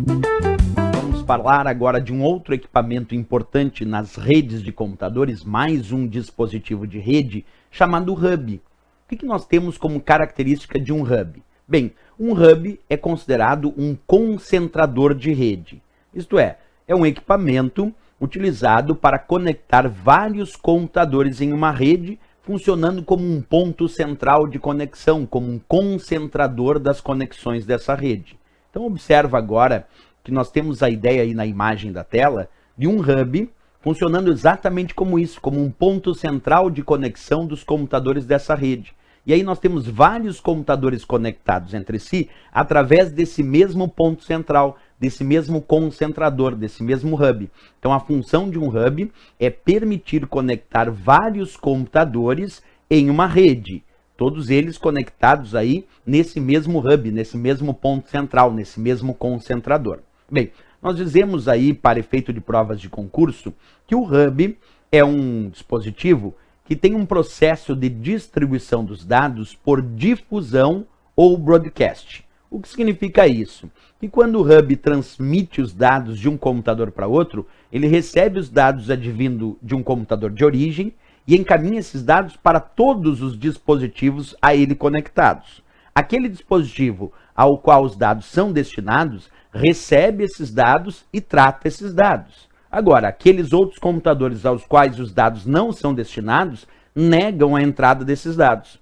Vamos falar agora de um outro equipamento importante nas redes de computadores, mais um dispositivo de rede chamado hub. O que nós temos como característica de um hub? Bem, um hub é considerado um concentrador de rede. Isto é um equipamento utilizado para conectar vários computadores em uma rede, funcionando como um ponto central de conexão, como um concentrador das conexões dessa rede. Então observa agora que nós temos a ideia aí na imagem da tela de um hub funcionando exatamente como isso, como um ponto central de conexão dos computadores dessa rede. E aí nós temos vários computadores conectados entre si através desse mesmo ponto central, desse mesmo concentrador, desse mesmo hub. Então a função de um hub é permitir conectar vários computadores em uma rede. Todos eles conectados aí nesse mesmo hub, nesse mesmo ponto central, nesse mesmo concentrador. Bem, nós dizemos aí, para efeito de provas de concurso, que o hub é um dispositivo que tem um processo de distribuição dos dados por difusão ou broadcast. O que significa isso? Que quando o hub transmite os dados de um computador para outro, ele recebe os dados advindo de um computador de origem e encaminha esses dados para todos os dispositivos a ele conectados. Aquele dispositivo ao qual os dados são destinados recebe esses dados e trata esses dados. Agora, aqueles outros computadores aos quais os dados não são destinados negam a entrada desses dados.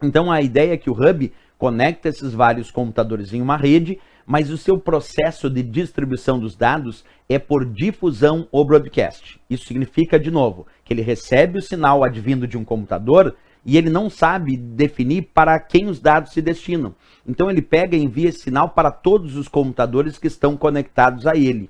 Então a ideia é que o hub conecta esses vários computadores em uma rede, mas o seu processo de distribuição dos dados é por difusão ou broadcast. Isso significa, de novo, que ele recebe o sinal advindo de um computador e ele não sabe definir para quem os dados se destinam. Então ele pega e envia esse sinal para todos os computadores que estão conectados a ele.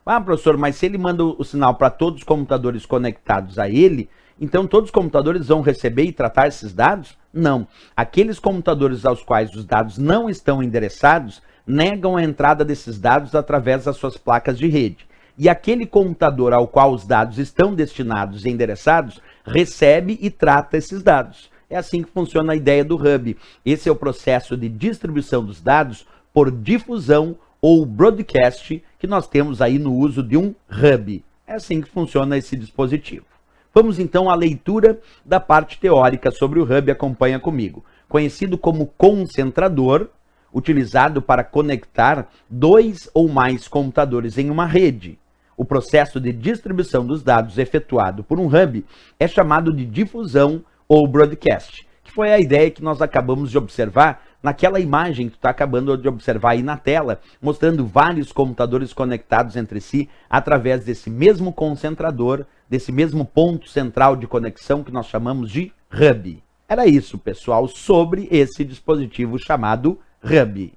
Ah, professor, mas se ele manda o sinal para todos os computadores conectados a ele, então todos os computadores vão receber e tratar esses dados? Não. Aqueles computadores aos quais os dados não estão endereçados negam a entrada desses dados através das suas placas de rede. E aquele computador ao qual os dados estão destinados e endereçados recebe e trata esses dados. É assim que funciona a ideia do hub. Esse é o processo de distribuição dos dados por difusão ou broadcast que nós temos aí no uso de um hub. É assim que funciona esse dispositivo. Vamos então à leitura da parte teórica sobre o hub. Acompanha comigo. Conhecido como concentrador, utilizado para conectar dois ou mais computadores em uma rede. O processo de distribuição dos dados efetuado por um hub é chamado de difusão ou broadcast, que foi a ideia que nós acabamos de observar naquela imagem que tu está acabando de observar aí na tela, mostrando vários computadores conectados entre si através desse mesmo concentrador, desse mesmo ponto central de conexão que nós chamamos de hub. Era isso, pessoal, sobre esse dispositivo chamado hub.